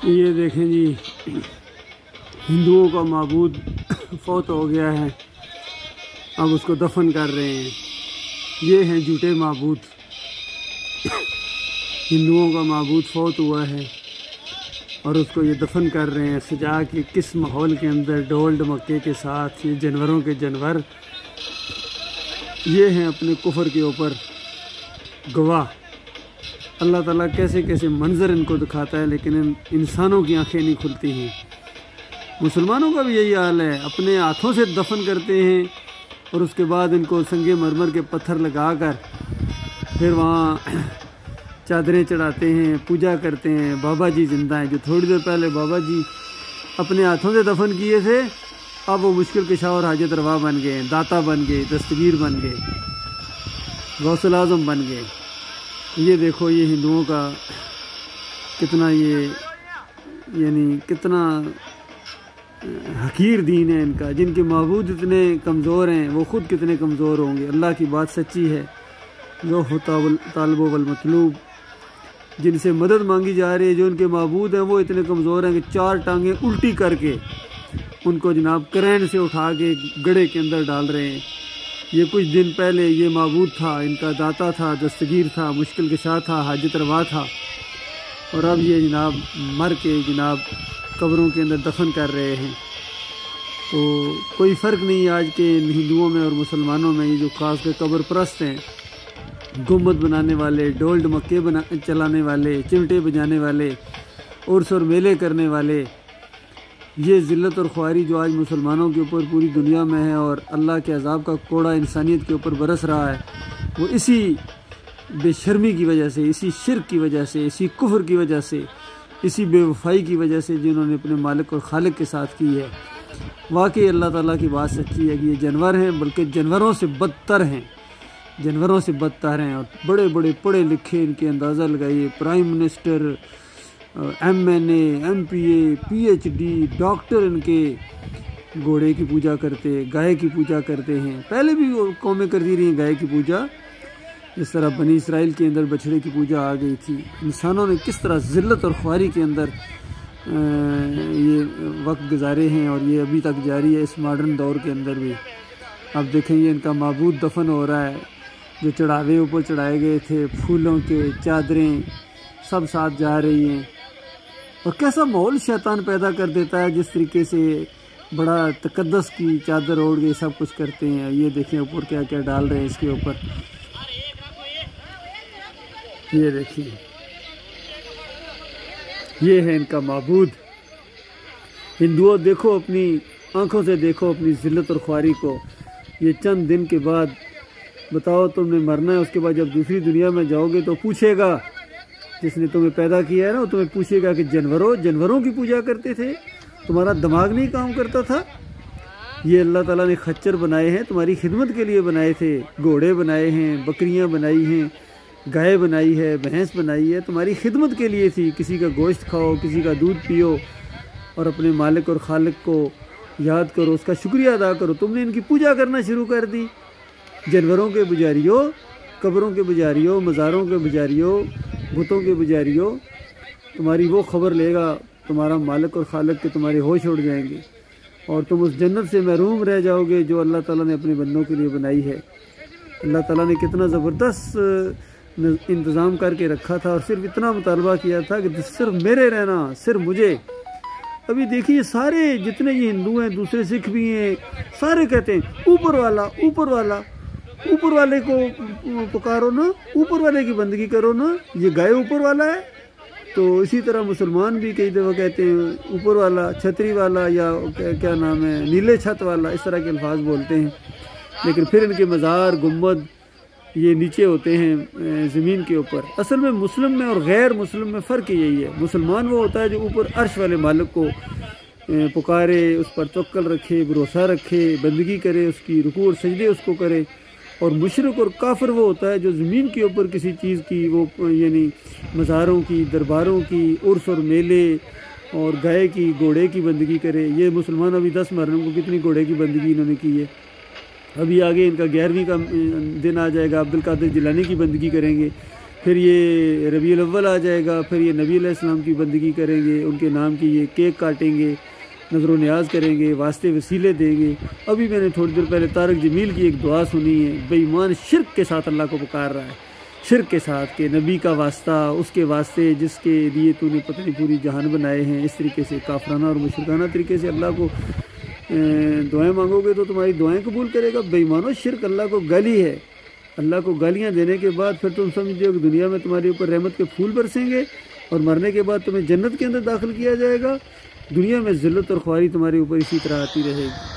یہ دیکھیں جی، ہندوؤں کا معبود فوت ہو گیا ہے، اب اس کو دفن کر رہے ہیں۔ یہ ہیں جھوٹے معبود۔ ہندوؤں کا معبود فوت ہوا ہے اور اس کو یہ دفن کر رہے ہیں سجا کے، کس ماحول کے اندر، ڈول ڈمکے کے ساتھ۔ یہ جانوروں کے جانور، یہ ہیں اپنے کفر کے اوپر گواہ۔ اللہ تعالیٰ کیسے کیسے منظر ان کو دکھاتا ہے، لیکن انسانوں کی آنکھیں نہیں کھلتی ہیں۔ مسلمانوں کا بھی یہی حال ہے، اپنے ہاتھوں سے دفن کرتے ہیں اور اس کے بعد ان کو سنگ مرمر کے پتھر لگا کر پھر وہاں چادریں چڑھاتے ہیں، پوجا کرتے ہیں۔ بابا جی زندہ ہیں، جو تھوڑی دیر پہلے بابا جی اپنے ہاتھوں سے دفن کیے تھے، اب وہ مشکل کشا اور حاجت روا بن گئے، داتا بن گئے، دستگیر بن گئے، غوث الاعظم بن گئے۔ یہ دیکھو، یہ ہندوؤں کا کتنا کتنا حقیر دین ہے ان کا، جن کے معبود اتنے کمزور ہیں، وہ خود کتنے کمزور ہوں گے۔ اللہ کی بات سچی ہے، جو طالب والمطلوب، جن سے مدد مانگی جا رہی ہے، جو ان کے معبود ہیں، وہ اتنے کمزور ہیں کہ 4 ٹانگیں الٹی کر کے ان کو جناب کرین سے اٹھا کے گڑھے کے اندر ڈال رہے ہیں۔ یہ کچھ دن پہلے یہ معبود تھا، ان کا داتا تھا، دستگیر تھا، مشکل کشا تھا، حاجت روا تھا، اور اب یہ جناب مر کے جناب قبروں کے اندر دفن کر رہے ہیں۔ تو کوئی فرق نہیں آج کے ہندوؤں میں اور مسلمانوں میں۔ یہ جو خاص کر قبر پرست ہیں، گنبد بنانے والے، ڈول ڈمکے چلانے والے، چمٹے بجانے والے، عرس اور میلے کرنے والے، یہ ذلت اور خواری جو آج مسلمانوں کے اوپر پوری دنیا میں ہے اور اللہ کے عذاب کا کوڑا انسانیت کے اوپر برس رہا ہے، وہ اسی بے شرمی کی وجہ سے، اسی شرک کی وجہ سے، اسی کفر کی وجہ سے، اسی بے وفائی کی وجہ سے جنہوں نے اپنے مالک اور خالق کے ساتھ کی ہے۔ واقعی اللہ تعالیٰ کی بات سچی ہے کہ یہ جانور ہیں، بلکہ جانوروں سے بدتر ہیں، جانوروں سے بدتر ہیں، اور بڑے بڑے پڑھے لکھے ان کے اندازہ لگائیے، prime minister, MNA، MPA، PhD، doctor ان کے گھوڑے کی پوجا کرتے، گائے کی پوجا کرتے ہیں۔ پہلے بھی وہ قومیں کرتی رہی ہیں گائے کی پوجا، جس طرح بنی اسرائیل کے اندر بچھڑے کی پوجا آ گئی تھی۔ انسانوں نے کس طرح ذلت اور خواری کے اندر یہ وقت گزارے ہیں، اور یہ ابھی تک جاری ہے اس ماڈرن دور کے اندر بھی۔ اب دیکھیں، یہ ان کا معبود دفن ہو رہا ہے، جو چڑھاوے اوپر چڑھائے گئے تھے، پھولوں کے چادریں سب ساتھ جا رہی ہیں۔ اور کیسا ماحول شیطان پیدا کر دیتا ہے، جس طریقے سے بڑا تقدس کی چادر اوڑھ کے سب کچھ کرتے ہیں۔ یہ دیکھیں اوپر کیا کیا ڈال رہے ہیں اس کے اوپر، یہ دیکھیں، یہ ہے ان کا معبود۔ ہندوؤں دیکھو، اپنی آنکھوں سے دیکھو اپنی ذلت اور خواری کو۔ یہ چند دن کے بعد بتاؤ، تم نے مرنا ہے، اس کے بعد جب دوسری دنیا میں جاؤ گے تو پوچھے گا جس نے تمہیں پیدا کیا ہے نا، وہ تمہیں پوچھے گا کہ جانوروں کی پوجا کرتے تھے، تمہارا دماغ نہیں کام کرتا تھا؟ یہ اللہ تعالیٰ نے خچر بنائے ہیں، تمہاری خدمت کے لیے بنائے تھے، گھوڑے بنائے ہیں، بکریاں بنائی ہیں، گائے بنائی ہے، بھینس بنائی ہے، تمہاری خدمت کے لیے تھی۔ کسی کا گوشت کھاؤ، کسی کا دودھ پیو، اور اپنے مالک اور خالق کو یاد کرو، اس کا شکریہ ادا کرو۔ تم نے ان کی پوجا کرنا شروع کر دی۔ جانوروں کے پجاریوں، قبروں کے پجاریوں، مزاروں کے پجاریوں، بتوں کے پجاریوں، تمہاری وہ خبر لے گا تمہارا مالک اور خالق کے، تمہارے ہوش اڑ جائیں گے، اور تم اس جنت سے محروم رہ جاؤ گے جو اللہ تعالیٰ نے اپنے بندوں کے لیے بنائی ہے۔ اللہ تعالیٰ نے کتنا زبردست انتظام کر کے رکھا تھا، اور صرف اتنا مطالبہ کیا تھا کہ صرف میرے رہنا، صرف مجھے۔ ابھی دیکھیے، سارے جتنے یہ ہندو ہیں، دوسرے سکھ بھی ہیں، سارے کہتے ہیں اوپر والا، اوپر والا، اوپر والے کو پکارو نا، اوپر والے کی بندگی کرو نا، یہ گائے اوپر والا ہے۔ تو اسی طرح مسلمان بھی کئی دفعہ کہتے ہیں اوپر والا، چھتری والا، یا کیا نام ہے، نیلے چھت والا، اس طرح کے الفاظ بولتے ہیں۔ لیکن پھر ان کے مزار، گنبد یہ نیچے ہوتے ہیں زمین کے اوپر۔ اصل میں مسلم میں اور غیر مسلم میں فرق یہی ہے۔ مسلمان وہ ہوتا ہے جو اوپر عرش والے مالک کو پکارے، اس پر توکل رکھے، بھروسہ رکھے، بندگی کرے، اس کی رکوع اور سجدے اس کو کرے۔ اور مشرک اور کافر وہ ہوتا ہے جو زمین کے اوپر کسی چیز کی، وہ یعنی مزاروں کی، درباروں کی، عرس اور میلے اور گائے کی، گھوڑے کی بندگی کرے۔ یہ مسلمان ابھی 10 محرم کو کتنی گھوڑے کی بندگی انہوں نے کی ہے۔ ابھی آگے ان کا 11ویں کا دن آ جائے گا، عبد القادر جیلانی کی بندگی کریں گے۔ پھر یہ ربیع الاول آ جائے گا، پھر یہ نبی علیہ السلام کی بندگی کریں گے، ان کے نام کی یہ کیک کاٹیں گے، نظر و نیاز کریں گے، واسطے وسیلے دیں گے۔ ابھی میں نے تھوڑی دیر پہلے طارق جمیل کی ایک دعا سنی ہے، بے ایمان شرک کے ساتھ اللہ کو پکار رہا ہے، شرک کے ساتھ کہ نبی کا واسطہ، اس کے واسطے جس کے لیے تو نے پتہ نہیں پوری جہان بنائے ہیں، اس طریقے سے کافرانہ اور مشرکانہ طریقے سے اللہ کو دعائیں مانگو گے تو تمہاری دعائیں قبول کرے گا۔ بے ایمانو شرک اللہ کو گالی ہے، اللہ کو گالیاں دینے کے بعد پھر تم سمجھو کہ دنیا میں تمہارے اوپر رحمت کے پھول برسیں گے اور مرنے کے بعد تمہیں جنت کے اندر داخل کیا جائے گا۔ دنیا میں ذلت اور خواری تمہارے اوپر اسی طرح آتی رہے گی۔